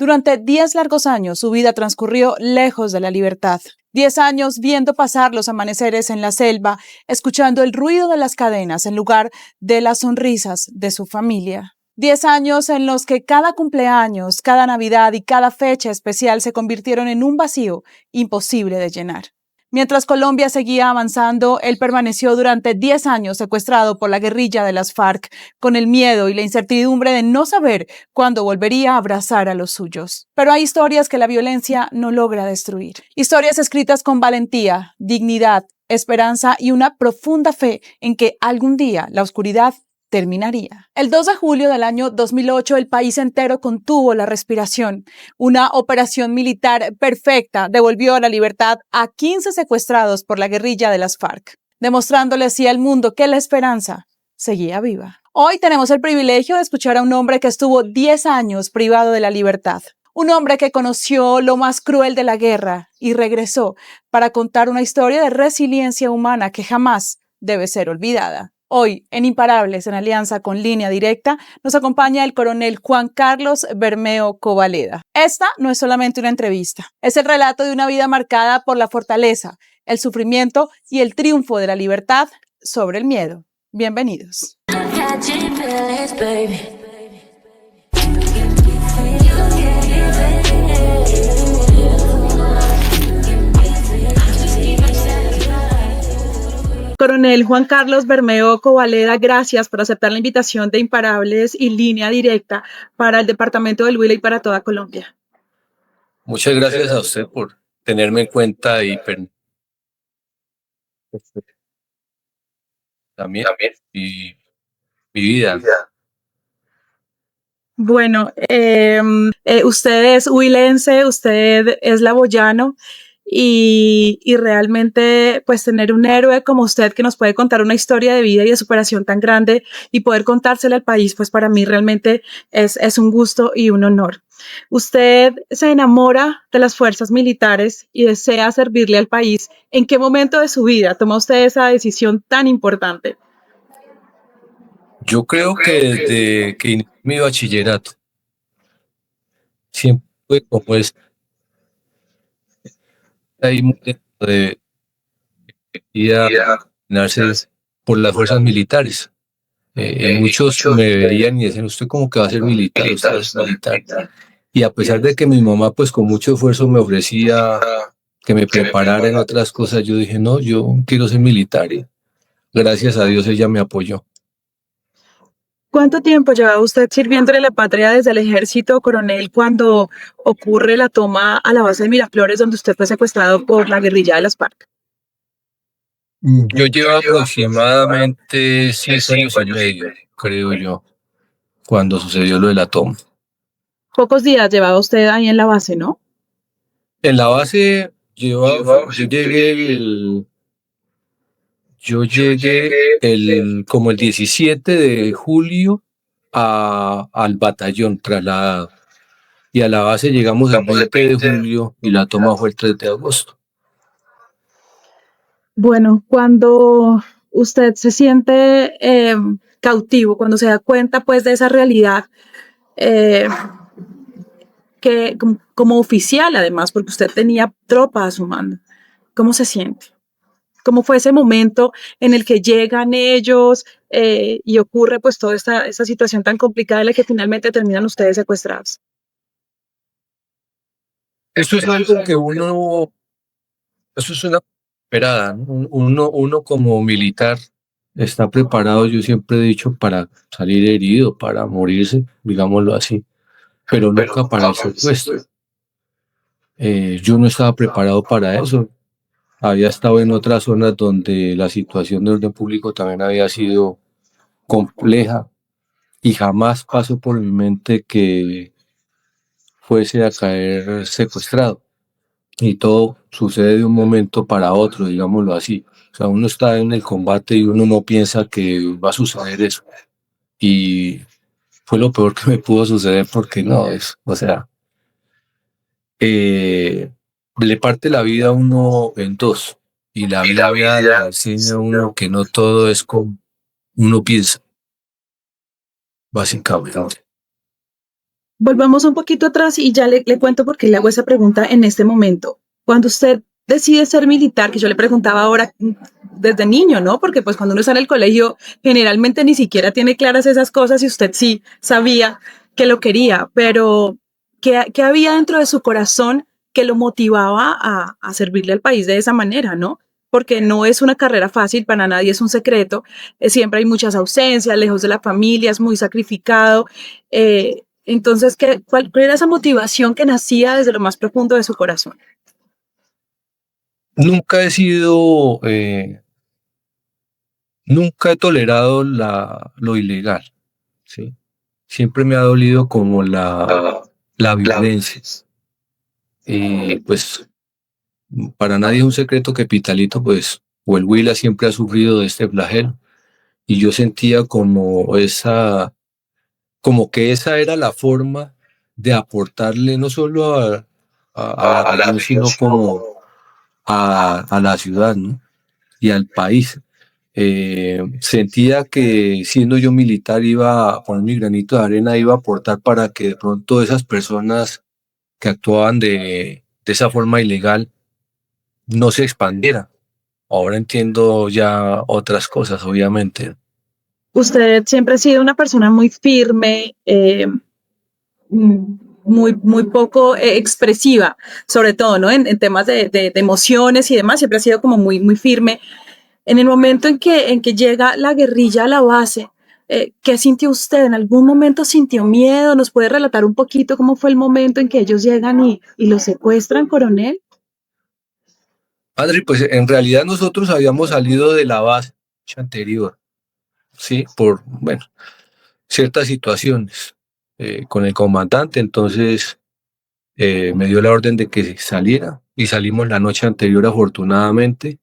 Durante 10 largos años, su vida transcurrió lejos de la libertad. 10 años viendo pasar los amaneceres en la selva, escuchando el ruido de las cadenas en lugar de las sonrisas de su familia. 10 años en los que cada cumpleaños, cada Navidad y cada fecha especial se convirtieron en un vacío imposible de llenar. Mientras Colombia seguía avanzando, él permaneció durante 10 años secuestrado por la guerrilla de las FARC, con el miedo y la incertidumbre de no saber cuándo volvería a abrazar a los suyos. Pero hay historias que la violencia no logra destruir. Historias escritas con valentía, dignidad, esperanza y una profunda fe en que algún día la oscuridad terminaría. El 2 de julio del año 2008, el país entero contuvo la respiración. Una operación militar perfecta devolvió la libertad a 15 secuestrados por la guerrilla de las FARC, demostrándole así al mundo que la esperanza seguía viva. Hoy tenemos el privilegio de escuchar a un hombre que estuvo 10 años privado de la libertad. Un hombre que conoció lo más cruel de la guerra y regresó para contar una historia de resiliencia humana que jamás debe ser olvidada. Hoy, en Imparables, en alianza con Línea Directa, nos acompaña el coronel Juan Carlos Bermeo Covaleda. Esta no es solamente una entrevista, es el relato de una vida marcada por la fortaleza, el sufrimiento y el triunfo de la libertad sobre el miedo. Bienvenidos. Coronel Juan Carlos Bermeo Covaleda, gracias por aceptar la invitación de Imparables y Línea Directa para el departamento del Huila y para toda Colombia. Muchas gracias a usted por tenerme en cuenta y también y mi vida. Bueno, usted es huilense, usted es laboyano y realmente pues tener un héroe como usted que nos puede contar una historia de vida y de superación tan grande y poder contársela al país, pues para mí realmente es un gusto y un honor. Usted se enamora de las fuerzas militares y desea servirle al país. ¿En qué momento de su vida toma usted esa decisión tan importante? Yo creo que desde que inicié mi bachillerato, siempre fue como es ahí muy dentro de ir a entrenarse por las fuerzas militares. Muchos me veían y decían, usted como que va a ser militar, usted es militar. Y a pesar de que mi mamá pues con mucho esfuerzo me ofrecía que me preparara en otras cosas, yo dije, no, yo quiero ser militar. Y gracias a Dios ella me apoyó. ¿Cuánto tiempo llevaba usted sirviéndole a la patria desde el ejército, coronel, cuando ocurre la toma a la base de Miraflores, donde usted fue secuestrado por la guerrilla de las FARC? Yo llevo aproximadamente 6 años y medio, creo yo, cuando sucedió lo de la toma. Pocos días llevaba usted ahí en la base, ¿no? En la base yo llegué como el 17 de julio al batallón trasladado. Y a la base llegamos el 20 de julio y la toma fue el 3 de agosto. Bueno, cuando usted se siente cautivo, cuando se da cuenta pues de esa realidad, que como oficial además, porque usted tenía tropa a su mando, ¿cómo se siente? ¿Cómo fue ese momento en el que llegan ellos y ocurre pues toda esta situación tan complicada en la que finalmente terminan ustedes secuestrados? Eso es algo que eso es una esperada, ¿no? Uno como militar está preparado, yo siempre he dicho, para salir herido, para morirse, digámoslo así, pero nunca para el secuestro. Yo no estaba preparado para eso. Había estado en otras zonas donde la situación de orden público también había sido compleja y jamás pasó por mi mente que fuese a caer secuestrado. Y todo sucede de un momento para otro, digámoslo así. O sea, uno está en el combate y uno no piensa que va a suceder eso. Y fue lo peor que me pudo suceder porque no es, o sea, le parte la vida a uno en dos. Y la vida le enseña a uno que no todo es como uno piensa, básicamente. Volvamos un poquito atrás y ya le cuento por qué le hago esa pregunta en este momento. Cuando usted decide ser militar, que yo le preguntaba ahora desde niño, ¿no? Porque pues cuando uno está en el colegio, generalmente ni siquiera tiene claras esas cosas y usted sí sabía que lo quería, pero ¿qué había dentro de su corazón que lo motivaba a servirle al país de esa manera, ¿no? Porque no es una carrera fácil, para nadie es un secreto, siempre hay muchas ausencias, lejos de la familia, es muy sacrificado. Entonces, ¿cuál era esa motivación que nacía desde lo más profundo de su corazón? Nunca he sido, nunca he tolerado lo ilegal, ¿sí? Siempre me ha dolido como la violencia. Pues para nadie es un secreto que Pitalito, pues, o el Huila siempre ha sufrido de este flagelo. Y yo sentía como que esa era la forma de aportarle no solo a la región, sino como a la ciudad, ¿no? Y al país. Sentía que siendo yo militar iba a poner mi granito de arena, iba a aportar para que de pronto esas personas que actuaban de esa forma ilegal no se expandieran. Ahora entiendo ya otras cosas, obviamente. Usted siempre ha sido una persona muy firme, muy poco expresiva, sobre todo, ¿no? En temas de emociones y demás, siempre ha sido como muy firme. En el momento en que llega la guerrilla a la base, ¿qué sintió usted? ¿En algún momento sintió miedo? ¿Nos puede relatar un poquito cómo fue el momento en que ellos llegan y lo secuestran, coronel? Adri, pues en realidad nosotros habíamos salido de la base anterior, ¿sí? Por, bueno, ciertas situaciones con el comandante, entonces me dio la orden de que saliera y salimos la noche anterior afortunadamente.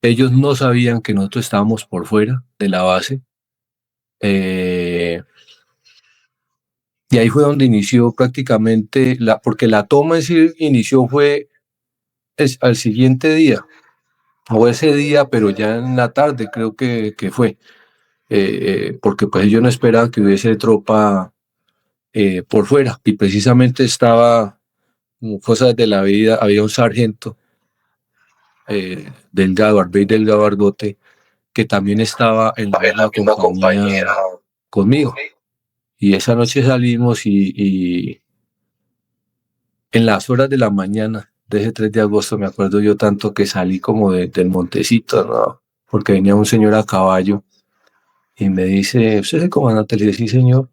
Ellos no sabían que nosotros estábamos por fuera de la base. eh, y ahí fue donde inició prácticamente, porque la toma en sí inició fue al siguiente día, o ese día, pero ya en la tarde creo que fue. Porque pues ellos no esperaban que hubiese tropa por fuera y precisamente estaba, como cosas de la vida, había un sargento Delgado, Arbey Delgado Argote, que también estaba en la misma compañía conmigo. Y esa noche salimos y en las horas de la mañana de ese 3 de agosto me acuerdo yo tanto que salí como del Montecito, ¿no? Porque venía un señor a caballo y me dice, ¿usted es el comandante? Le dije, sí, señor.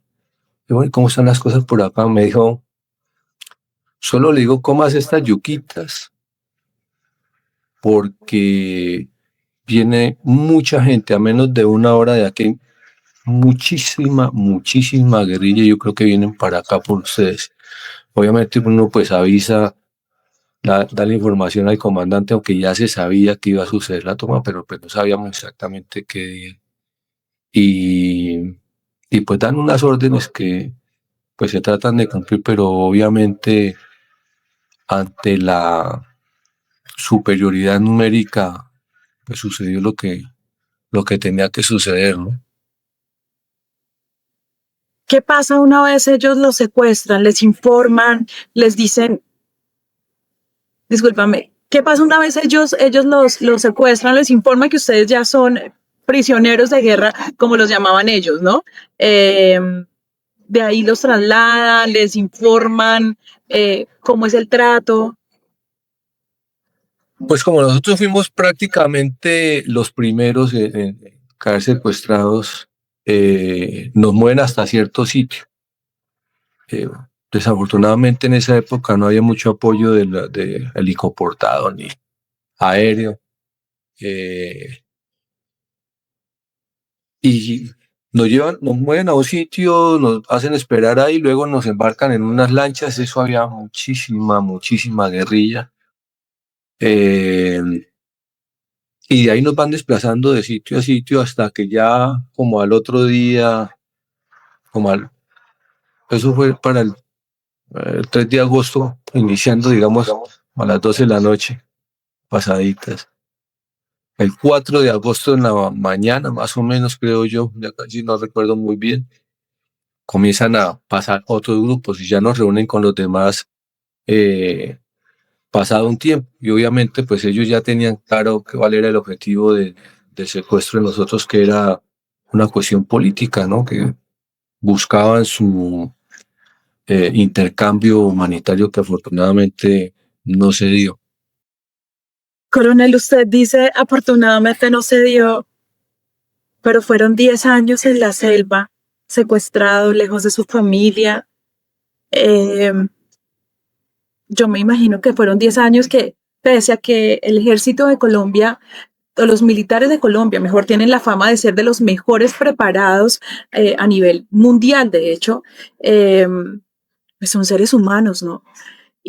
Y bueno, ¿cómo están las cosas por acá? Me dijo, solo le digo, comas estas yuquitas porque viene mucha gente a menos de una hora de aquí. Muchísima guerrilla. Yo creo que vienen para acá por ustedes. Obviamente uno pues avisa, da la información al comandante, aunque ya se sabía que iba a suceder la toma, pero pues no sabíamos exactamente qué día. Y, y pues dan unas órdenes que pues se tratan de cumplir, pero obviamente ante la superioridad numérica, pues sucedió lo que tenía que suceder, ¿no? ¿Qué pasa una vez ellos los secuestran, les informan, les dicen, discúlpame, ¿qué pasa una vez ellos los secuestran, les informan que ustedes ya son prisioneros de guerra, como los llamaban ellos, ¿no? Eh, de ahí los trasladan, les informan cómo es el trato. Pues como nosotros fuimos prácticamente los primeros en caer secuestrados, nos mueven hasta cierto sitio. Desafortunadamente en esa época no había mucho apoyo de helicoportado ni aéreo. eh, y nos mueven a un sitio, nos hacen esperar ahí, luego nos embarcan en unas lanchas. Eso había muchísima guerrilla. Eh, y de ahí nos van desplazando de sitio a sitio hasta que ya como al otro día, como al, eso fue para el 3 de agosto, iniciando, digamos, a las 12 de la noche, pasaditas. El 4 de agosto en la mañana, más o menos, creo yo, ya casi no recuerdo muy bien, comienzan a pasar otros grupos y ya nos reúnen con los demás pasado un tiempo. Y obviamente pues ellos ya tenían claro cuál era el objetivo del secuestro de nosotros, que era una cuestión política, ¿no? Que buscaban su intercambio humanitario que afortunadamente no se dio. Coronel, usted dice, afortunadamente no se dio, pero fueron 10 años en la selva, secuestrado, lejos de su familia. Eh, yo me imagino que fueron 10 años que, pese a que el ejército de Colombia, o los militares de Colombia, mejor, tienen la fama de ser de los mejores preparados a nivel mundial, de hecho, pues son seres humanos, ¿no?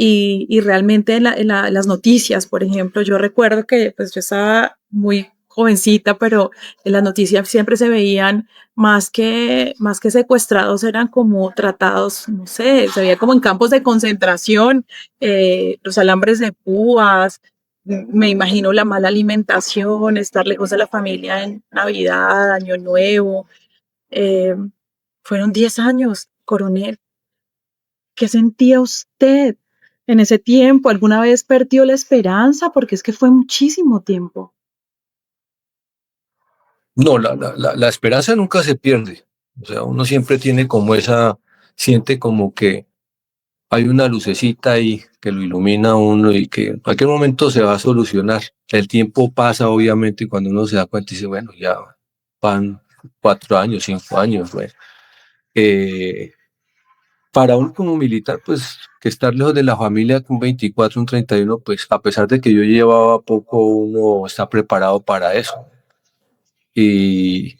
Y realmente en las noticias, por ejemplo, yo recuerdo que pues yo estaba muy jovencita, pero en las noticias siempre se veían más que secuestrados, eran como tratados, no sé, se veía como en campos de concentración, los alambres de púas, me imagino la mala alimentación, estar lejos de la familia en Navidad, Año Nuevo. Eh, fueron 10 años, coronel. ¿Qué sentía usted en ese tiempo? ¿Alguna vez perdió la esperanza? Porque es que fue muchísimo tiempo. No, la esperanza nunca se pierde. O sea, uno siempre tiene como siente como que hay una lucecita ahí que lo ilumina a uno y que en cualquier momento se va a solucionar. El tiempo pasa, obviamente, y cuando uno se da cuenta dice, bueno, ya van 4 años, 5 años, bueno. Para uno como militar, pues que estar lejos de la familia con 24, un 31, pues a pesar de que yo llevaba poco, uno está preparado para eso. Y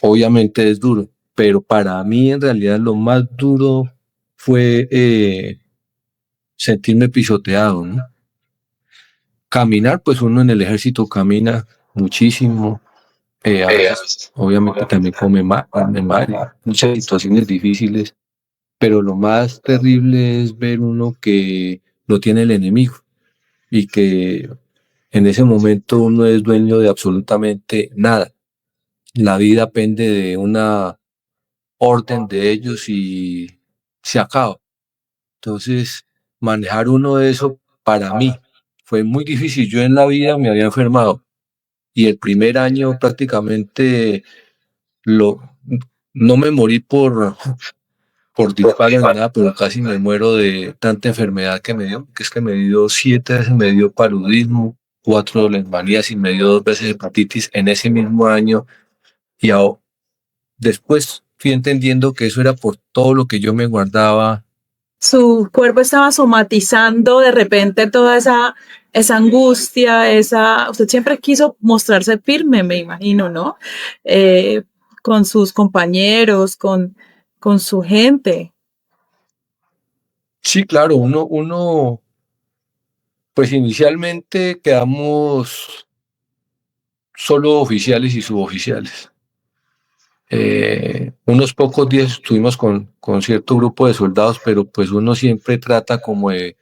obviamente es duro, pero para mí en realidad lo más duro fue sentirme pisoteado, ¿no? Caminar, pues uno en el ejército camina muchísimo, a veces obviamente también come mal, muchas situaciones difíciles, pero lo más terrible es ver uno que lo tiene el enemigo y que en ese momento uno es dueño de absolutamente nada. La vida pende de una orden de ellos y se acaba. Entonces, manejar uno de eso para mí fue muy difícil. Yo en la vida me había enfermado y el primer año prácticamente lo, no me morí por disparo ni nada, pero casi me muero de tanta enfermedad que me dio, que es que me dio 7 veces, me dio paludismo, 4 leishmaniasis y me dio 2 veces hepatitis en ese mismo año. Y después fui entendiendo que eso era por todo lo que yo me guardaba. Su cuerpo estaba somatizando de repente toda esa angustia, usted siempre quiso mostrarse firme, me imagino, ¿no? Eh, con sus compañeros, con su gente. Sí, claro, pues inicialmente quedamos solo oficiales y suboficiales. Unos pocos días estuvimos con cierto grupo de soldados, pero pues uno siempre trata como de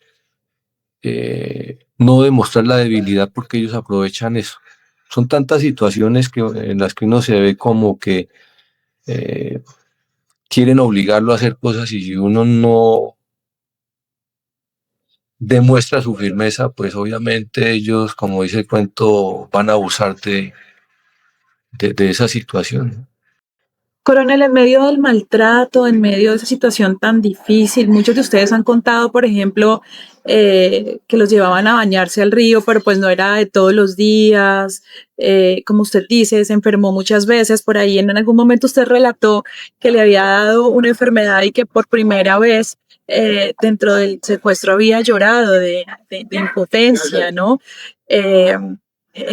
no demostrar la debilidad porque ellos aprovechan eso. Son tantas situaciones en las que uno se ve como que eh, quieren obligarlo a hacer cosas y si uno no demuestra su firmeza, pues obviamente ellos, como dice el cuento, van a abusar de esa situación. Coronel, en medio del maltrato, en medio de esa situación tan difícil, muchos de ustedes han contado, por ejemplo, que los llevaban a bañarse al río, pero pues no era de todos los días. Como usted dice, se enfermó muchas veces. Por ahí en algún momento usted relató que le había dado una enfermedad y que por primera vez dentro del secuestro había llorado de impotencia, ¿no? En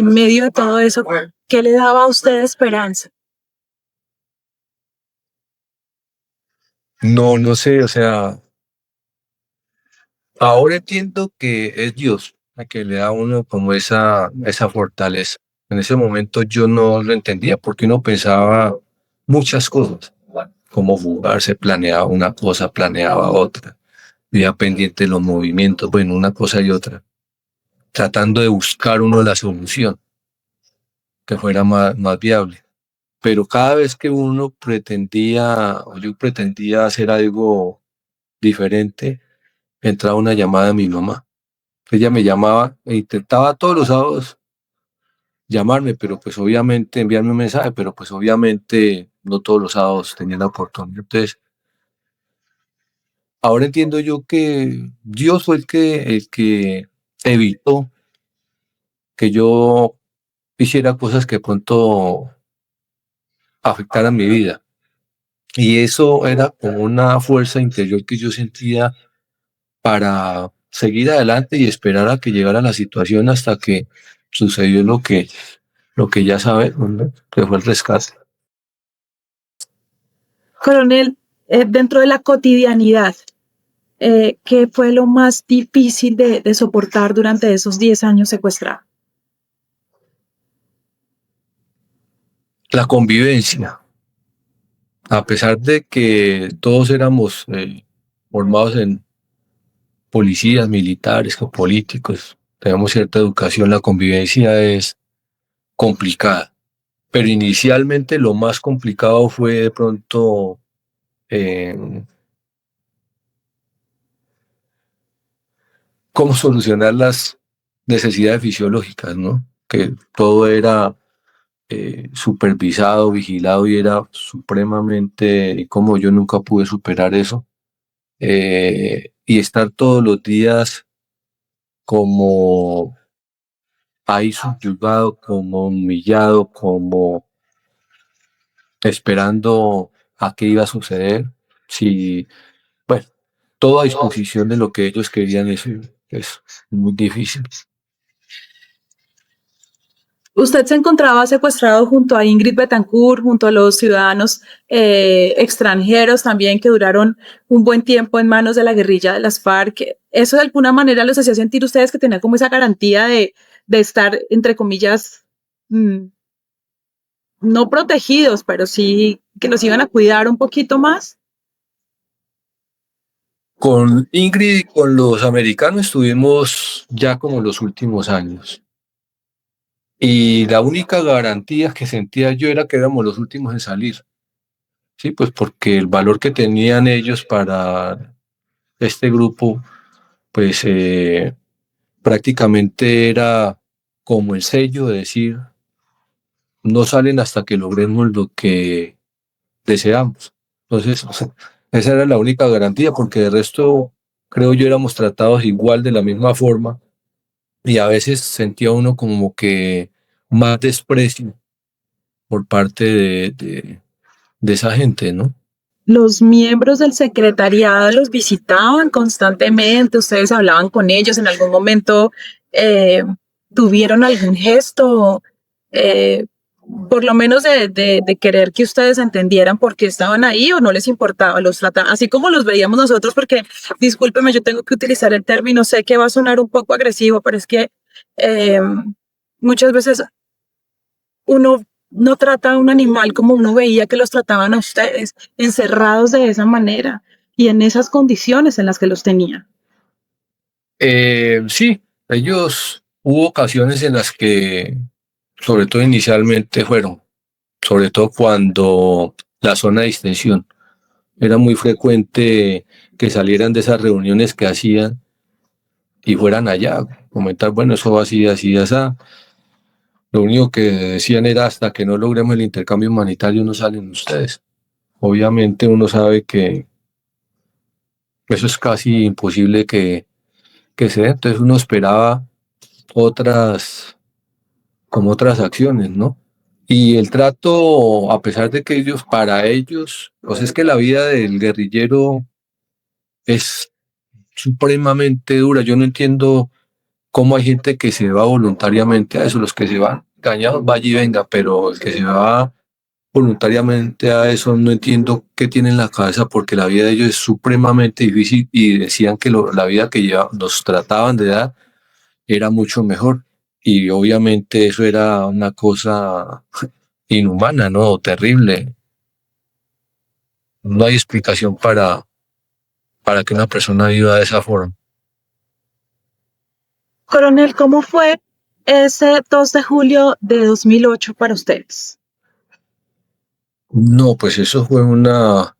medio de todo eso, ¿qué le daba a usted esperanza? No, no sé, o sea, ahora entiendo que es Dios a que le da a uno como esa fortaleza. En ese momento yo no lo entendía porque uno pensaba muchas cosas, como fugarse, planeaba una cosa, planeaba otra, vivía pendiente de los movimientos, bueno, una cosa y otra, tratando de buscar uno la solución que fuera más viable. pero cada vez que uno pretendía, o yo pretendía hacer algo diferente, entraba una llamada de mi mamá. Ella me llamaba e intentaba todos los sábados llamarme, pero pues obviamente enviarme un mensaje, pero pues obviamente no todos los sábados tenía la oportunidad. Entonces, ahora entiendo yo que Dios fue el que evitó que yo hiciera cosas que de pronto afectaran mi vida. Y eso era como una fuerza interior que yo sentía para seguir adelante y esperar a que llegara la situación hasta que sucedió lo que ya sabemos, ¿no? Que fue el rescate. Coronel, dentro de la cotidianidad, ¿qué fue lo más difícil de soportar durante esos 10 años secuestrado? La convivencia, a pesar de que todos éramos formados en policías, militares o políticos, tenemos cierta educación, la convivencia es complicada. Pero inicialmente lo más complicado fue de pronto cómo solucionar las necesidades fisiológicas, ¿no? Que todo era supervisado, vigilado y era supremamente, y como yo nunca pude superar eso, y estar todos los días como ahí subyugado, como humillado, como esperando a qué iba a suceder, si, bueno, todo a disposición de lo que ellos querían, eso es muy difícil. Usted se encontraba secuestrado junto a Ingrid Betancourt, junto a los ciudadanos extranjeros también que duraron un buen tiempo en manos de la guerrilla de las FARC. ¿Eso de alguna manera los hacía sentir ustedes que tenían como esa garantía de estar, entre comillas, no protegidos, pero sí que los iban a cuidar un poquito más? Con Ingrid y con los americanos estuvimos ya como los últimos años. Y la única garantía que sentía yo era que éramos los últimos en salir. Sí, pues porque el valor que tenían ellos para este grupo, pues prácticamente era como el sello de decir, no salen hasta que logremos lo que deseamos. Entonces, esa era la única garantía, porque de resto, creo yo, éramos tratados igual de la misma forma y a veces sentía uno como que más desprecio por parte de esa gente, ¿no? Los miembros del secretariado los visitaban constantemente, ustedes hablaban con ellos, en algún momento tuvieron algún gesto, eh, por lo menos de querer que ustedes entendieran por qué estaban ahí o no les importaba, los trataban así como los veíamos nosotros, porque discúlpeme, yo tengo que utilizar el término, sé que va a sonar un poco agresivo, pero es que muchas veces uno no trata a un animal como uno veía que los trataban a ustedes, encerrados de esa manera y en esas condiciones en las que los tenían. Sí, ellos hubo ocasiones en las que, sobre todo inicialmente, sobre todo cuando la zona de distensión, era muy frecuente que salieran de esas reuniones que hacían y fueran allá, comentar, bueno, eso va así, así, así. Lo único que decían era hasta que no logremos el intercambio humanitario no salen ustedes. Obviamente uno sabe que eso es casi imposible que se dé, entonces uno esperaba como otras acciones, ¿no? Y el trato, a pesar de que para ellos, pues es que la vida del guerrillero es supremamente dura. Yo no entiendo cómo hay gente que se va voluntariamente a eso, los que se van engañados, vaya y venga, pero el que se va voluntariamente a eso, no entiendo qué tiene en la cabeza, porque la vida de ellos es supremamente difícil y decían que la vida que nos trataban de dar era mucho mejor. Y obviamente eso era una cosa inhumana, ¿no? Terrible. No hay explicación para que una persona viva de esa forma. Coronel, ¿cómo fue ese 2 de julio de 2008 para ustedes? No, pues eso fue una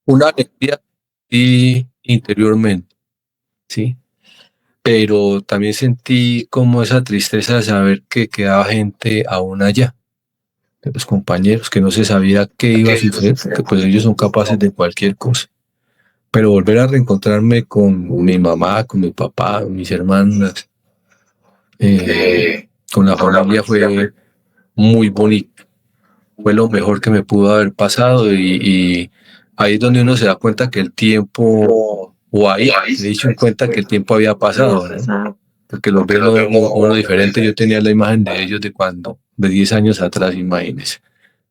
alegría y interiormente, ¿sí? Pero también sentí como esa tristeza de saber que quedaba gente aún allá, de los compañeros, que no se sabía qué iba a suceder, porque pues ellos son capaces de cualquier cosa. Pero volver a reencontrarme con mi mamá, con mi papá, mis hermanas, con la familia fue muy bonito. Fue lo mejor que me pudo haber pasado y ahí es donde uno se da cuenta que el tiempo, o ahí se dicho en cuenta que el tiempo había pasado, ¿no? Porque los veo uno diferente. Yo tenía la imagen de ellos de cuando, de 10 años atrás, imagínense.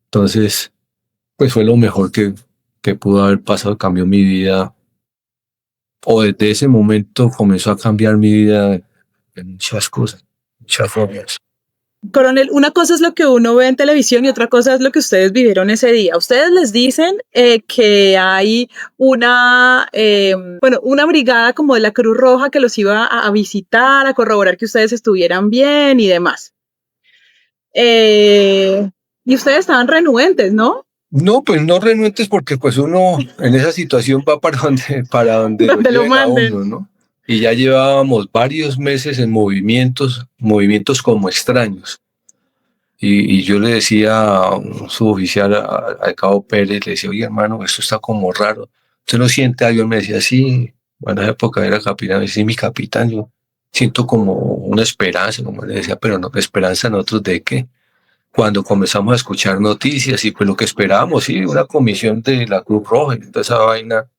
Entonces, pues fue lo mejor que pudo haber pasado, cambió mi vida, o desde ese momento comenzó a cambiar mi vida en muchas cosas, muchas formas. Coronel, una cosa es lo que uno ve en televisión y otra cosa es lo que ustedes vivieron ese día. Ustedes les dicen que hay una brigada como de la Cruz Roja que los iba a visitar, a corroborar que ustedes estuvieran bien y demás. Y ustedes estaban renuentes, ¿no? No, pues no renuentes porque pues uno en esa situación va para donde Donde lo lleven a manden. uno, ¿no? Y ya llevábamos varios meses en movimientos como extraños. Y yo le decía a un suboficial, al cabo Pérez, le decía, oye hermano, esto está como raro. ¿Usted no siente algo? Él me decía, sí, bueno, en esa época era capitán, me decía, sí, mi capitán, yo siento como una esperanza, como le decía, pero no, esperanza nosotros de qué. Cuando comenzamos a escuchar noticias y pues lo que esperábamos, sí, una comisión de la Cruz Roja y toda esa vaina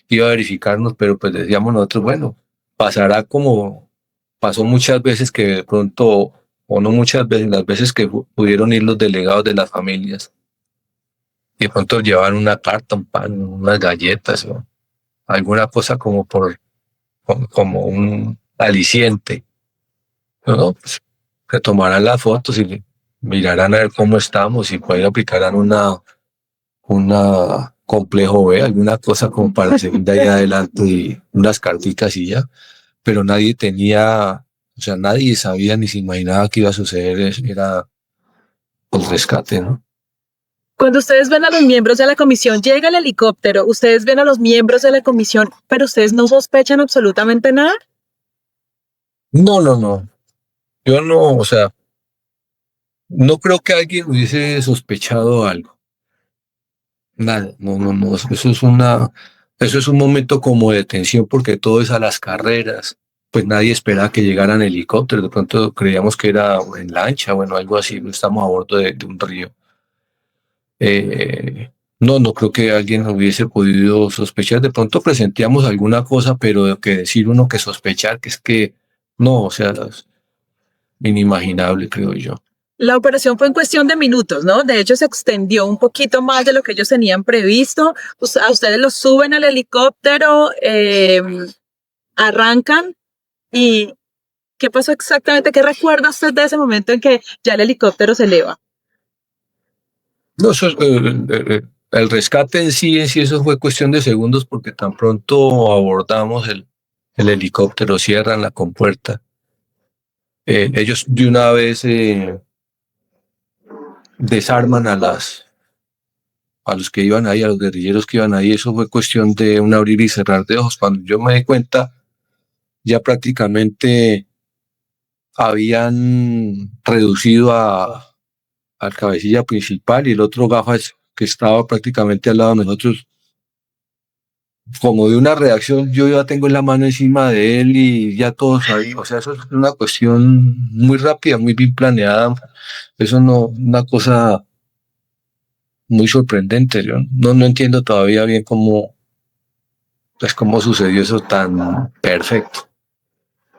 iba a verificarnos, pero pues decíamos nosotros, bueno, pasará como pasó muchas veces que de pronto, o no muchas veces, las veces que pudieron ir los delegados de las familias, y de pronto llevar una carta, un pan, unas galletas o alguna cosa como un aliciente. No, pues se tomarán las fotos y mirarán a ver cómo estamos y por ahí aplicarán una complejo B, alguna cosa como para seguir de ahí adelante y unas carticas y ya. Pero nadie tenía, o sea, nadie sabía ni se imaginaba que iba a suceder, era el rescate, ¿no? Cuando ustedes ven a los miembros de la comisión, llega el helicóptero, ustedes ven a los miembros de la comisión, pero ustedes no sospechan absolutamente nada. No, no, no. Yo no, o sea, no creo que alguien hubiese sospechado algo. Nada, no, no, no. Eso es un momento como de tensión porque todo es a las carreras. Pues nadie esperaba que llegaran helicópteros. De pronto creíamos que era en lancha, bueno, algo así. Estamos a bordo de un río. No, no creo que alguien hubiese podido sospechar. De pronto presentíamos alguna cosa, pero que decir uno que sospechar, que es que no, o sea, es inimaginable, creo yo. La operación fue en cuestión de minutos, ¿no? De hecho, se extendió un poquito más de lo que ellos tenían previsto. A ustedes los suben al helicóptero, arrancan y ¿qué pasó exactamente? ¿Qué recuerda usted de ese momento en que ya el helicóptero se eleva? No, el rescate en sí, eso fue cuestión de segundos porque tan pronto abordamos el helicóptero, cierran la compuerta. Ellos de una vez desarman a los que iban ahí, a los guerrilleros que iban ahí. Eso fue cuestión de un abrir y cerrar de ojos. Cuando yo me di cuenta, ya prácticamente habían reducido al cabecilla principal y el otro gafas que estaba prácticamente al lado de nosotros, como de una reacción, yo ya tengo la mano encima de él y ya todos ahí, o sea, eso es una cuestión muy rápida, muy bien planeada, eso no, una cosa muy sorprendente, yo no entiendo todavía bien cómo sucedió eso tan perfecto.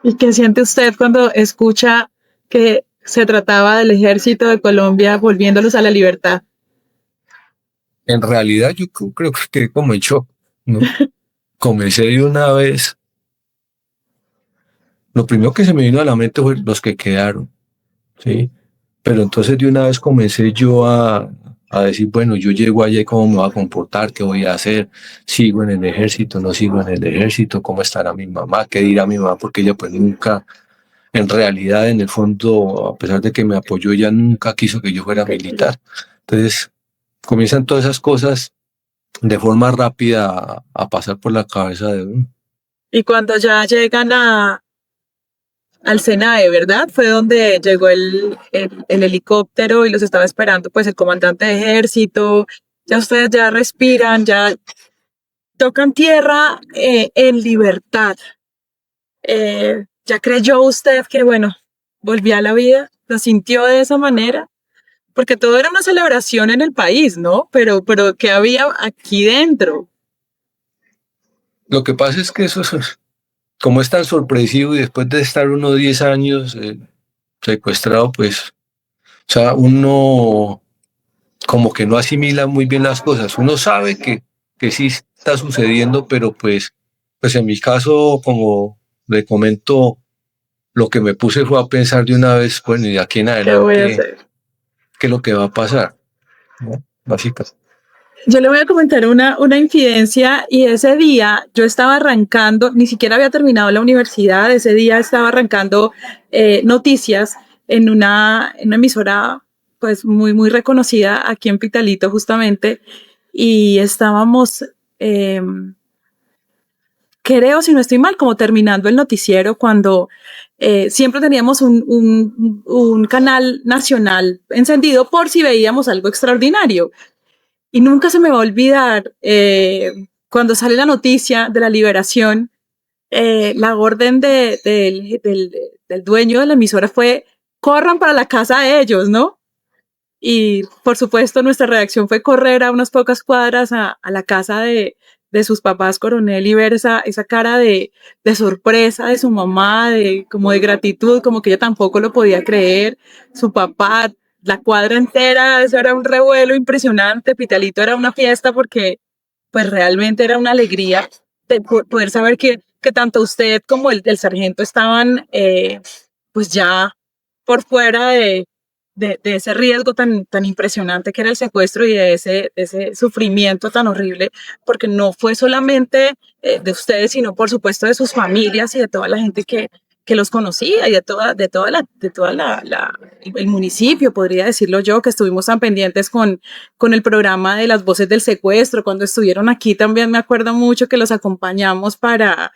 ¿Y qué siente usted cuando escucha que se trataba del ejército de Colombia volviéndolos a la libertad? En realidad yo creo que quedé como en shock, ¿no? Comencé de una vez, lo primero que se me vino a la mente fue los que quedaron, ¿sí? Pero entonces de una vez comencé yo a decir, bueno, yo llego allá y cómo me voy a comportar, qué voy a hacer, sigo en el ejército, no sigo en el ejército, cómo estará mi mamá, qué dirá mi mamá, porque ella pues nunca, en realidad, en el fondo, a pesar de que me apoyó, ella nunca quiso que yo fuera militar. Entonces, comienzan todas esas cosas de forma rápida a pasar por la cabeza de uno. Y cuando ya llegan al SENAE, ¿verdad? Fue donde llegó el helicóptero y los estaba esperando pues el comandante de ejército. Ya ustedes ya respiran, ya tocan tierra en libertad. ¿Ya creyó usted que, bueno, volvía a la vida? ¿Lo sintió de esa manera? Porque todo era una celebración en el país, ¿no? Pero ¿qué había aquí dentro? Lo que pasa es que eso es, como es tan sorpresivo y después de estar unos 10 años secuestrado, pues, o sea, uno como que no asimila muy bien las cosas. Uno sabe que sí está sucediendo, pero pues en mi caso, como le comento, lo que me puse fue a pensar de una vez, bueno, y de aquí en ¿Qué voy a adelante, hacer? ¿qué es lo que va a pasar? ¿No? Básicamente. Yo le voy a comentar una infidencia y ese día yo estaba arrancando, ni siquiera había terminado la universidad, ese día estaba arrancando noticias en una emisora pues muy reconocida aquí en Pitalito justamente y estábamos, creo si no estoy mal, como terminando el noticiero cuando siempre teníamos un canal nacional encendido por si veíamos algo extraordinario. Y nunca se me va a olvidar cuando sale la noticia de la liberación, la orden del dueño de la emisora fue, corran para la casa de ellos, ¿no? Y por supuesto nuestra reacción fue correr a unas pocas cuadras a la casa de sus papás, Coronel, y ver esa cara de sorpresa de su mamá, como de gratitud, como que ella tampoco lo podía creer, su papá, la cuadra entera, eso era un revuelo impresionante, Pitalito era una fiesta porque pues realmente era una alegría de poder saber que tanto usted como el sargento estaban pues ya por fuera de ese riesgo tan impresionante que era el secuestro y de ese sufrimiento tan horrible, porque no fue solamente de ustedes, sino por supuesto de sus familias y de toda la gente que los conocía y el municipio, podría decirlo yo, que estuvimos tan pendientes con el programa de las voces del secuestro. Cuando estuvieron aquí también me acuerdo mucho que los acompañamos para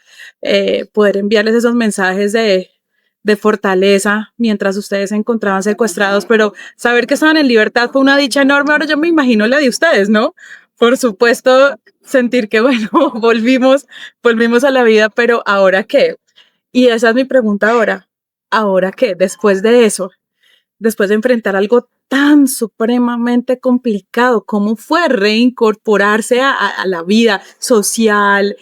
poder enviarles esos mensajes de fortaleza mientras ustedes se encontraban secuestrados, pero saber que estaban en libertad fue una dicha enorme. Ahora yo me imagino la de ustedes, ¿no? Por supuesto, sentir que, bueno, volvimos a la vida, pero ¿ahora qué? Y esa es mi pregunta ahora. ¿Ahora qué? Después de eso, después de enfrentar algo tan supremamente complicado, ¿cómo fue reincorporarse a la vida social,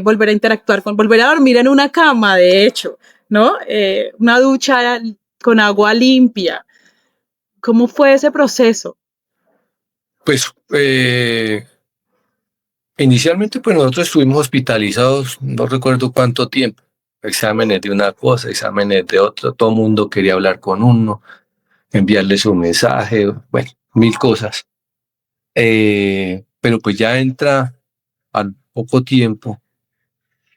volver a interactuar volver a dormir en una cama, de hecho, ¿no? Una ducha con agua limpia. ¿Cómo fue ese proceso? Pues inicialmente pues nosotros estuvimos hospitalizados, no recuerdo cuánto tiempo, exámenes de una cosa, exámenes de otra, todo el mundo quería hablar con uno, enviarle su mensaje, bueno, mil cosas. Pero pues ya entra al poco tiempo,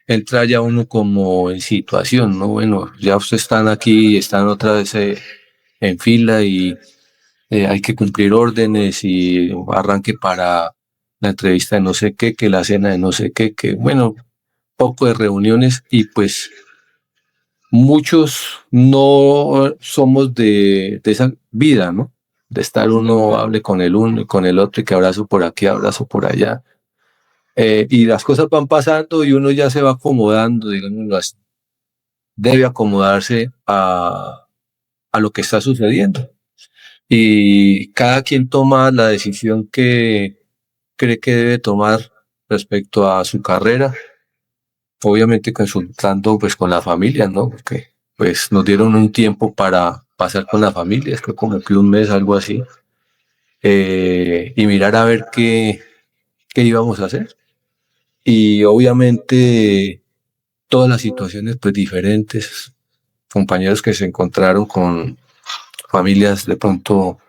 entra ya uno como en situación, ¿no? Bueno, ya ustedes están aquí, están otra vez en fila y hay que cumplir órdenes y arranque para la entrevista de no sé qué, que la cena de no sé qué, que bueno, poco de reuniones y pues muchos no somos de esa vida, ¿no? De estar uno hable con el uno y con el otro y que abrazo por aquí, abrazo por allá. Y las cosas van pasando y uno ya se va acomodando, digamos, debe acomodarse a lo que está sucediendo. Y cada quien toma la decisión que cree que debe tomar respecto a su carrera, obviamente consultando pues con la familia, ¿no? Porque pues nos dieron un tiempo para pasar con la familia, es que como que un mes, algo así, y mirar a ver qué íbamos a hacer. Y obviamente todas las situaciones pues diferentes, compañeros que se encontraron con familias de pronto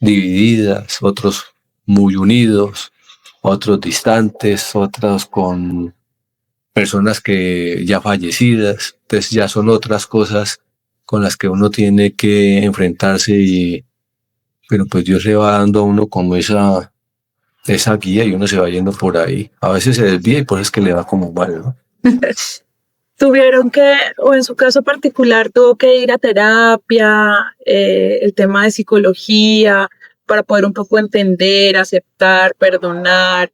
divididas, otros muy unidos, otros distantes, otros con personas que ya fallecidas, entonces ya son otras cosas con las que uno tiene que enfrentarse pero pues Dios le va dando a uno como esa guía y uno se va yendo por ahí. A veces se desvía y por eso es que le va como mal, ¿no? Tuvieron que, o en su caso particular, tuvo que ir a terapia, el tema de psicología, para poder un poco entender, aceptar, perdonar,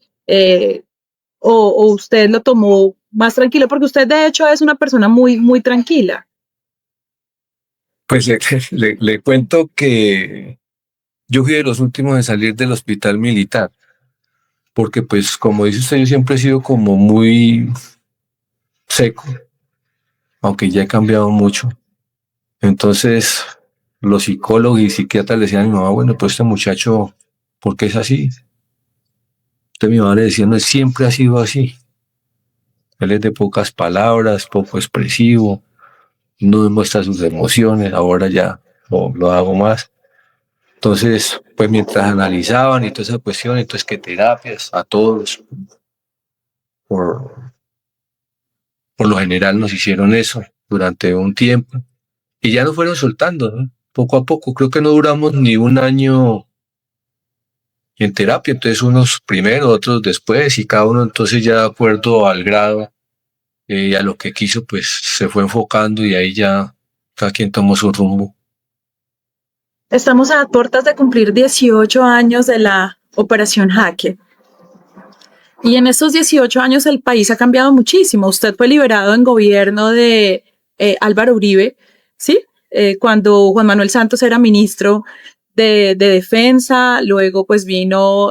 o usted lo tomó más tranquilo, porque usted de hecho es una persona muy, muy tranquila. Pues le cuento que yo fui de los últimos en salir del hospital militar, porque pues como dice usted, yo siempre he sido como muy seco, aunque ya he cambiado mucho. Entonces los psicólogos y psiquiatras le decían a mi mamá, bueno, pues este muchacho, ¿por qué es así? Entonces mi mamá le decía, no, él siempre ha sido así. Él es de pocas palabras, poco expresivo, no demuestra sus emociones, ahora ya lo hago más. Entonces, pues mientras analizaban y toda esa cuestión, entonces que terapias a todos, por, por lo general nos hicieron eso durante un tiempo y ya nos fueron soltando, ¿no? Poco a poco, creo que no duramos ni un año en terapia, entonces unos primero, otros después y cada uno entonces ya de acuerdo al grado y a lo que quiso, pues se fue enfocando y ahí ya cada quien tomó su rumbo. Estamos a puertas de cumplir 18 años de la Operación Jaque. Y en estos 18 años el país ha cambiado muchísimo. Usted fue liberado en gobierno de Álvaro Uribe, ¿sí? Cuando Juan Manuel Santos era ministro de Defensa, luego pues vino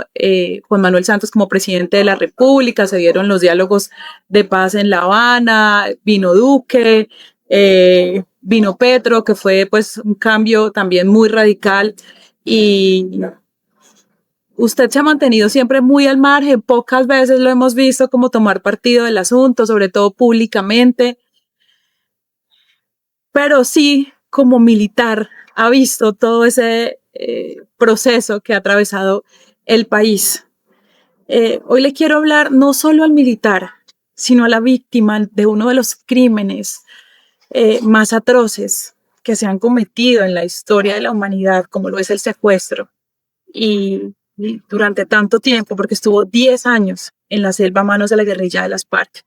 Juan Manuel Santos como presidente de la República, se dieron los diálogos de paz en La Habana, vino Duque, vino Petro, que fue pues un cambio también muy radical y usted se ha mantenido siempre muy al margen, pocas veces lo hemos visto como tomar partido del asunto, sobre todo públicamente, pero sí como militar ha visto todo ese proceso que ha atravesado el país. Hoy le quiero hablar no solo al militar, sino a la víctima de uno de los crímenes más atroces que se han cometido en la historia de la humanidad, como lo es el secuestro. Y durante tanto tiempo, porque estuvo 10 años en la selva a manos de la guerrilla de las FARC.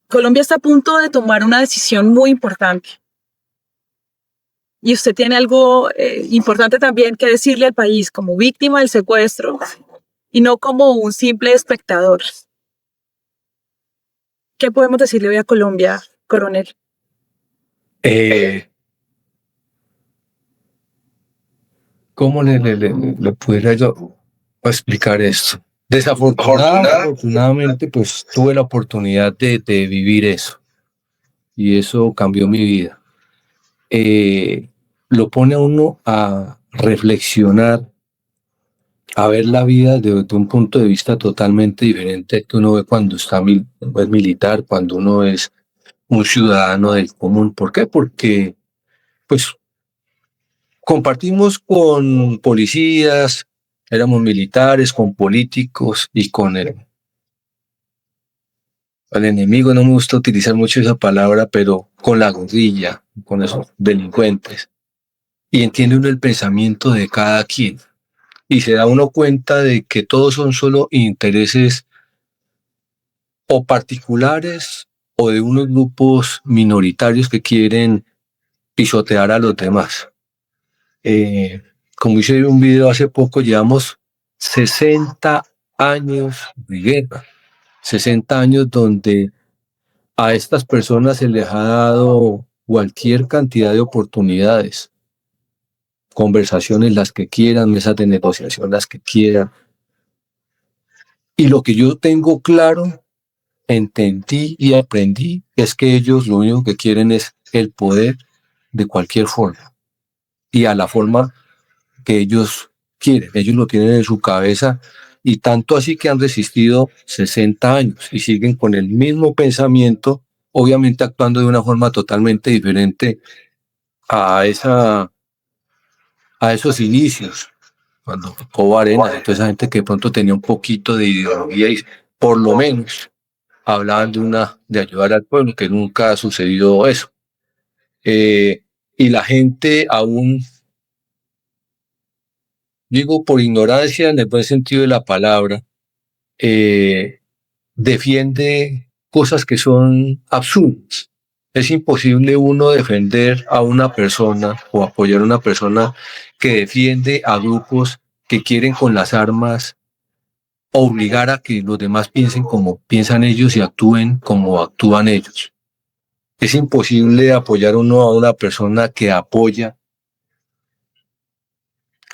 Colombia está a punto de tomar una decisión muy importante. Y usted tiene algo importante también que decirle al país como víctima del secuestro y no como un simple espectador. ¿Qué podemos decirle hoy a Colombia, coronel? ¿Cómo le pudiera yo explicar esto? Desafortunadamente, pues tuve la oportunidad de vivir eso y eso cambió mi vida. Lo pone a uno a reflexionar, a ver la vida desde un punto de vista totalmente diferente que uno ve cuando es militar, cuando uno es un ciudadano del común. ¿Por qué? Porque pues compartimos con policías, éramos militares, con políticos y con el enemigo, no me gusta utilizar mucho esa palabra, pero con la guerrilla, con esos delincuentes. Y entiende uno el pensamiento de cada quien. Y se da uno cuenta de que todos son solo intereses o particulares o de unos grupos minoritarios que quieren pisotear a los demás. Como hice un video hace poco, llevamos 60 años de guerra, 60 años donde a estas personas se les ha dado cualquier cantidad de oportunidades, conversaciones las que quieran, mesas de negociación las que quieran. Y lo que yo tengo claro, entendí y aprendí es que ellos lo único que quieren es el poder de cualquier forma y a la forma que ellos quieren. Ellos lo tienen en su cabeza y tanto así que han resistido 60 años y siguen con el mismo pensamiento, obviamente actuando de una forma totalmente diferente a esos inicios, cuando tocó Arenas, entonces esa gente que de pronto tenía un poquito de ideología y por lo menos hablaban de ayudar al pueblo, que nunca ha sucedido eso. Y la gente aún digo por ignorancia en el buen sentido de la palabra, defiende cosas que son absurdas. Es imposible uno defender a una persona o apoyar a una persona que defiende a grupos que quieren con las armas obligar a que los demás piensen como piensan ellos y actúen como actúan ellos. Es imposible apoyar uno a una persona que apoya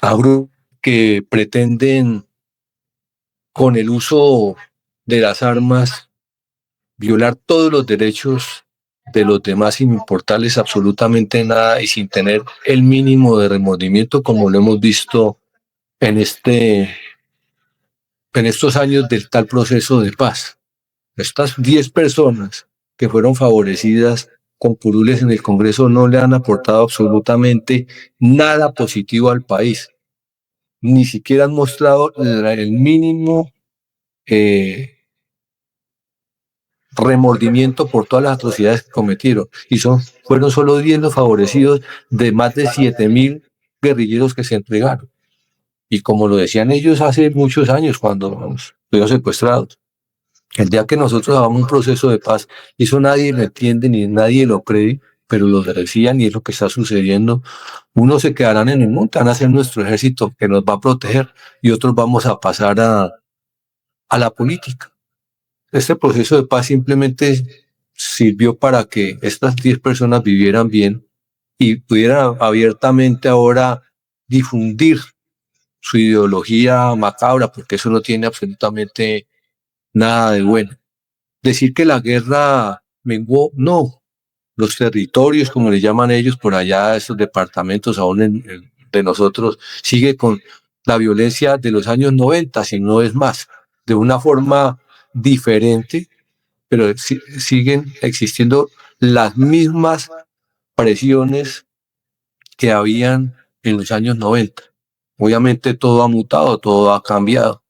a grupos que pretenden con el uso de las armas violar todos los derechos de los demás sin importarles absolutamente nada y sin tener el mínimo de remordimiento como lo hemos visto en estos años del tal proceso de paz. Estas 10 personas que fueron favorecidas con curules en el Congreso no le han aportado absolutamente nada positivo al país. Ni siquiera han mostrado el mínimo remordimiento por todas las atrocidades que cometieron. Y fueron solo 10 los favorecidos de más de 7.000 guerrilleros que se entregaron. Y como lo decían ellos hace muchos años cuando fueron secuestrados, el día que nosotros hagamos un proceso de paz, eso nadie lo entiende ni nadie lo cree, pero lo decían y es lo que está sucediendo. Unos se quedarán en el monte, van a ser nuestro ejército que nos va a proteger y otros vamos a pasar a la política. Este proceso de paz simplemente sirvió para que estas 10 personas vivieran bien y pudieran abiertamente ahora difundir su ideología macabra, porque eso no tiene absolutamente nada de bueno. Decir que la guerra menguó, no. Los territorios, como le llaman ellos por allá, esos departamentos aún de nosotros, sigue con la violencia de los años 90, si no es más, de una forma diferente, pero siguen existiendo las mismas presiones que habían en los años 90. Obviamente todo ha mutado, todo ha cambiado.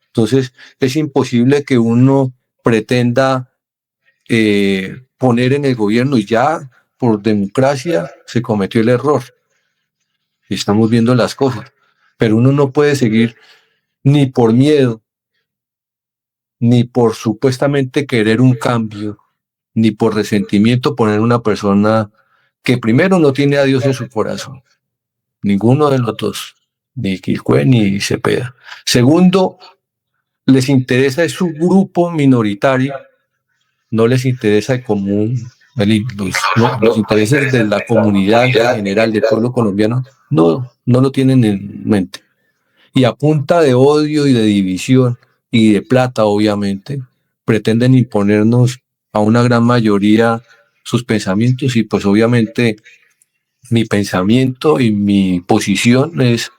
Entonces es imposible que uno pretenda poner en el gobierno y ya por democracia se cometió el error. Estamos viendo las cosas. Pero uno no puede seguir ni por miedo, ni por supuestamente querer un cambio, ni por resentimiento poner una persona que primero no tiene a Dios en su corazón. Ninguno de los dos, ni Quilcue ni Cepeda. Segundo, les interesa es su grupo minoritario, no les interesa el común, los intereses de la comunidad en general, del pueblo colombiano, no lo tienen en mente. Y a punta de odio y de división y de plata, obviamente, pretenden imponernos a una gran mayoría sus pensamientos y pues obviamente mi pensamiento y mi posición es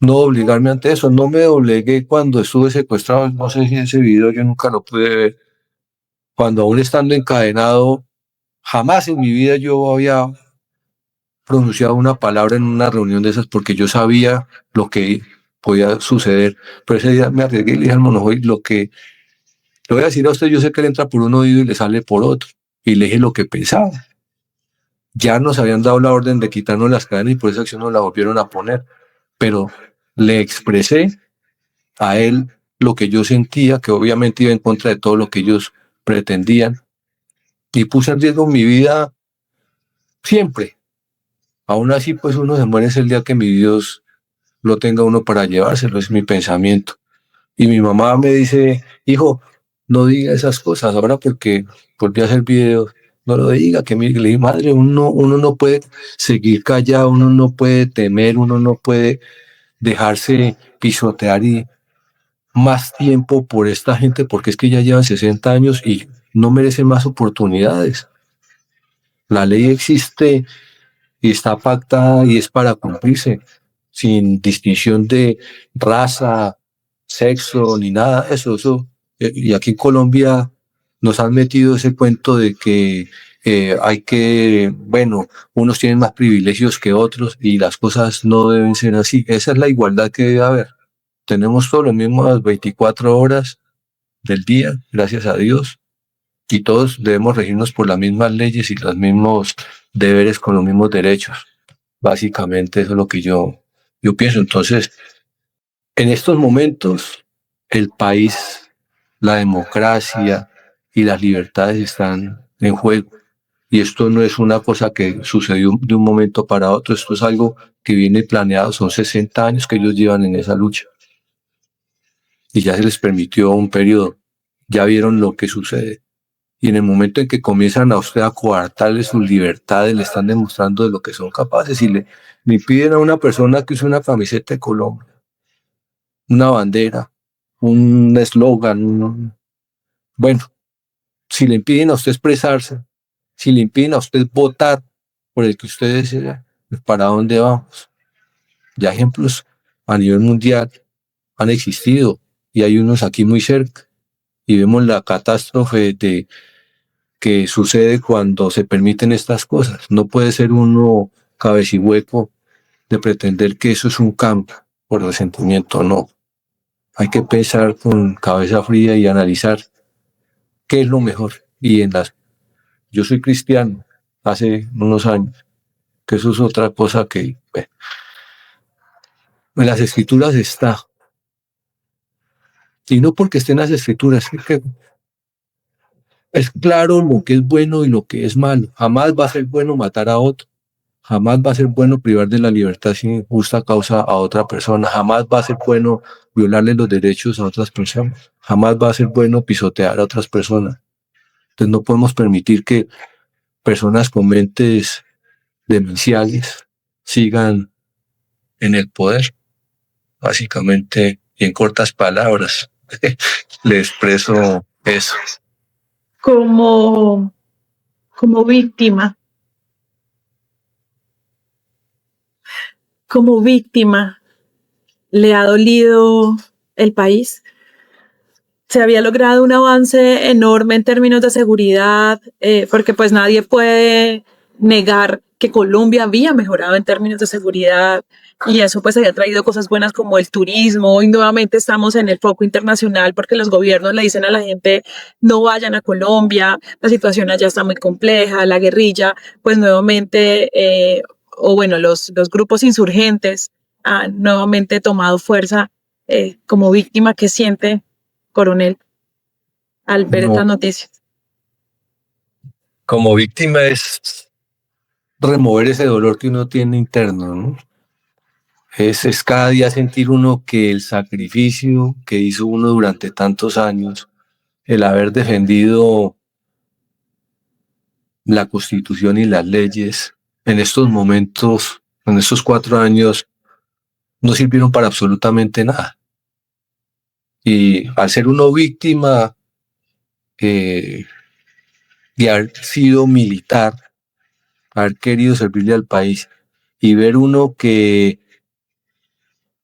no obligarme ante eso. No me doblegué cuando estuve secuestrado, no sé si ese video yo nunca lo pude ver. Cuando aún estando encadenado, jamás en mi vida yo había pronunciado una palabra en una reunión de esas porque yo sabía lo que podía suceder. Pero ese día me arriesgué y le dije al Monojoy, lo que le voy a decir a usted, yo sé que le entra por un oído y le sale por otro. Y le dije lo que pensaba. Ya nos habían dado la orden de quitarnos las cadenas y por esa acción nos la volvieron a poner. Pero le expresé a él lo que yo sentía, que obviamente iba en contra de todo lo que ellos pretendían. Y puse en riesgo mi vida siempre. Aún así, pues uno se muere es el día que mi Dios lo tenga uno para llevárselo, es mi pensamiento. Y mi mamá me dice, hijo, no diga esas cosas ahora porque volví a hacer videos, no lo diga, que le dije, madre, uno no puede seguir callado, uno no puede temer, uno no puede dejarse pisotear y más tiempo por esta gente porque es que ya llevan 60 años y no merecen más oportunidades. La ley existe y está pactada y es para cumplirse, sin distinción de raza, sexo, ni nada, eso. Y aquí en Colombia nos han metido ese cuento de que hay que, bueno, unos tienen más privilegios que otros y las cosas no deben ser así. Esa es la igualdad que debe haber. Tenemos todos los mismos 24 horas del día, gracias a Dios, y todos debemos regirnos por las mismas leyes y los mismos deberes con los mismos derechos. Básicamente eso es lo que yo Yo pienso entonces, en estos momentos, el país, la democracia y las libertades están en juego. Y esto no es una cosa que sucedió de un momento para otro, esto es algo que viene planeado, son 60 años que ellos llevan en esa lucha. Y ya se les permitió un periodo, ya vieron lo que sucede. Y en el momento en que comienzan a usted a coartarle sus libertades, le están demostrando de lo que son capaces y le impiden a una persona que use una camiseta de Colombia, una bandera, un eslogan, bueno, si le impiden a usted expresarse, si le impiden a usted votar por el que usted desea, pues ¿para dónde vamos? Ya ejemplos a nivel mundial han existido y hay unos aquí muy cerca y vemos la catástrofe de que sucede cuando se permiten estas cosas. No puede ser uno cabecihueco de pretender que eso es un cambio por resentimiento, no. Hay que pensar con cabeza fría y analizar qué es lo mejor. Y yo soy cristiano hace unos años, que eso es otra cosa que en las escrituras está. Y no porque esté en las escrituras, es claro lo que es bueno y lo que es malo. Jamás va a ser bueno matar a otro. Jamás va a ser bueno privar de la libertad sin justa causa a otra persona. Jamás va a ser bueno violarle los derechos a otras personas. Jamás va a ser bueno pisotear a otras personas. Entonces no podemos permitir que personas con mentes demenciales sigan en el poder. Básicamente, y en cortas palabras, le expreso eso. Como víctima. Como víctima, ¿le ha dolido el país? Se había logrado un avance enorme en términos de seguridad, porque pues nadie puede negar que Colombia había mejorado en términos de seguridad y eso pues había traído cosas buenas como el turismo. Y nuevamente estamos en el foco internacional porque los gobiernos le dicen a la gente no vayan a Colombia, la situación allá está muy compleja, la guerrilla pues nuevamente, los grupos insurgentes han nuevamente tomado fuerza. Como víctima, ¿qué siente, coronel, al ver estas noticias? Como víctima es remover ese dolor que uno tiene interno, ¿no? Es cada día sentir uno que el sacrificio que hizo uno durante tantos años, el haber defendido la Constitución y las leyes, en estos momentos, en estos 4 años, no sirvieron para absolutamente nada. Y al ser uno víctima de haber sido militar, haber querido servirle al país y ver uno que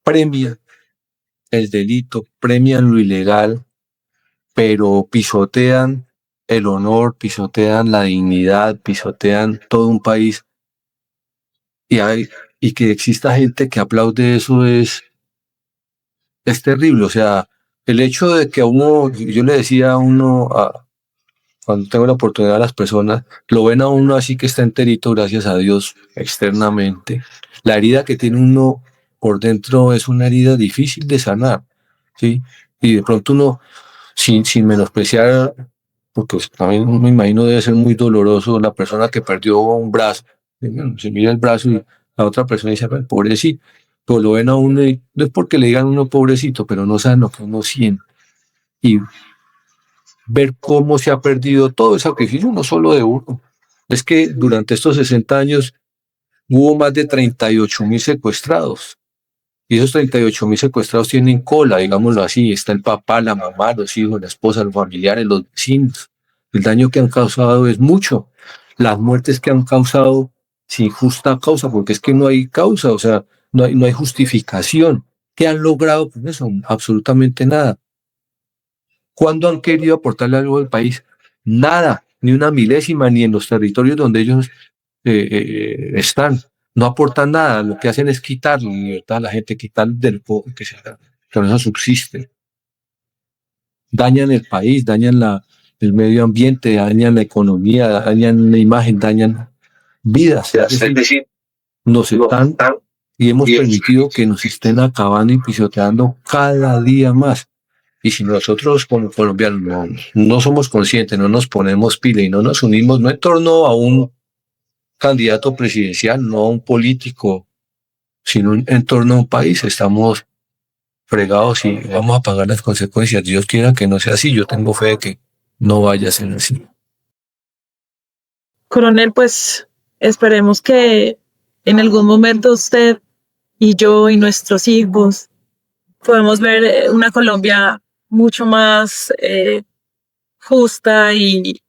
premia el delito, premian lo ilegal, pero pisotean el honor, pisotean la dignidad, pisotean todo un país y que exista gente que aplaude eso es terrible. O sea, el hecho de que a uno, yo le decía a uno, cuando tengo la oportunidad a las personas, lo ven a uno así que está enterito, gracias a Dios, externamente. La herida que tiene uno por dentro es una herida difícil de sanar, ¿sí? Y de pronto uno, sin menospreciar, porque también me imagino debe ser muy doloroso la persona que perdió un brazo, se mira el brazo y la otra persona dice, pobrecito, pero lo ven a uno y no es porque le digan a uno pobrecito, pero no saben lo que uno siente. Y ver cómo se ha perdido todo el sacrificio, no solo de uno. Es que durante estos 60 años hubo más de 38.000 secuestrados. Y esos 38.000 secuestrados tienen cola, digámoslo así. Está el papá, la mamá, los hijos, la esposa, los familiares, los vecinos. El daño que han causado es mucho. Las muertes que han causado sin justa causa, porque es que no hay causa, o sea, no hay justificación. ¿Qué han logrado con eso? Absolutamente nada. ¿Cuándo han querido aportarle algo al país? Nada, ni una milésima, ni en los territorios donde ellos están. No aportan nada, lo que hacen es quitar la libertad a la gente, quitar del pobre que no eso subsiste. Dañan el país, dañan el medio ambiente, dañan la economía, dañan la imagen, dañan vidas. Es decir, nos están y hemos permitido que nos estén acabando y pisoteando cada día más. Y si nosotros como colombianos no somos conscientes, no nos ponemos pila y no nos unimos, no en torno a un candidato presidencial, no a un político, sino en torno a un país, estamos fregados y vamos a pagar las consecuencias. Dios quiera que no sea así, yo tengo fe de que no vaya a ser así. Coronel, pues esperemos que en algún momento usted y yo y nuestros hijos podamos ver una Colombia mucho más justa y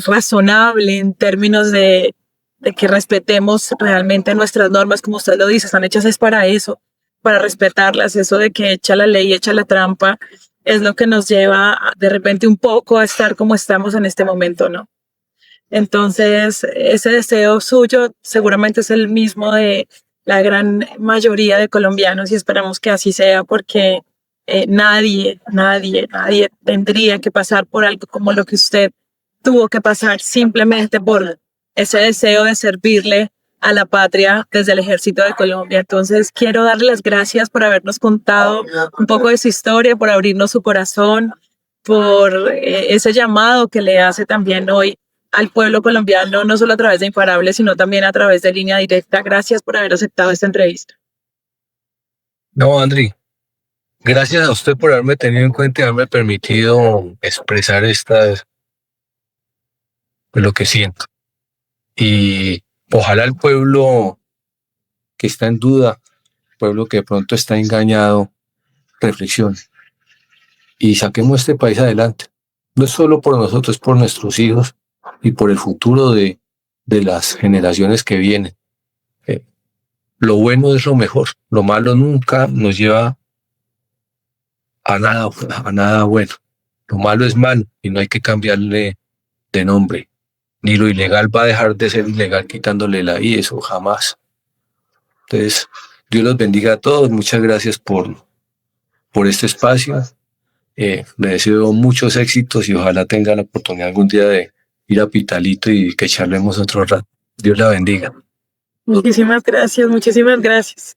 razonable en términos de que respetemos realmente nuestras normas, como usted lo dice, están hechas es para eso, para respetarlas. Eso de que echa la ley, echa la trampa, es lo que nos lleva de repente un poco a estar como estamos en este momento, ¿no? Entonces, ese deseo suyo seguramente es el mismo de la gran mayoría de colombianos y esperamos que así sea porque nadie tendría que pasar por algo como lo que usted tuvo que pasar simplemente por ese deseo de servirle a la patria desde el Ejército de Colombia. Entonces, quiero darle las gracias por habernos contado un poco de su historia, por abrirnos su corazón, por ese llamado que le hace también hoy al pueblo colombiano, no solo a través de Imparables, sino también a través de Línea Directa. Gracias por haber aceptado esta entrevista. No, Andri, gracias a usted por haberme tenido en cuenta y haberme permitido expresar lo que siento. Y ojalá el pueblo que está en duda, el pueblo que de pronto está engañado, reflexione y saquemos este país adelante. No es solo por nosotros, es por nuestros hijos y por el futuro de las generaciones que vienen. Lo bueno es lo mejor, lo malo nunca nos lleva a nada bueno. Lo malo es malo y no hay que cambiarle de nombre. Ni lo ilegal va a dejar de ser ilegal quitándole la I, eso jamás. Entonces, Dios los bendiga a todos. Muchas gracias por este espacio. Le deseo muchos éxitos y ojalá tengan la oportunidad algún día de ir a Pitalito y que charlemos otro rato. Dios la bendiga. Muchísimas gracias, muchísimas gracias.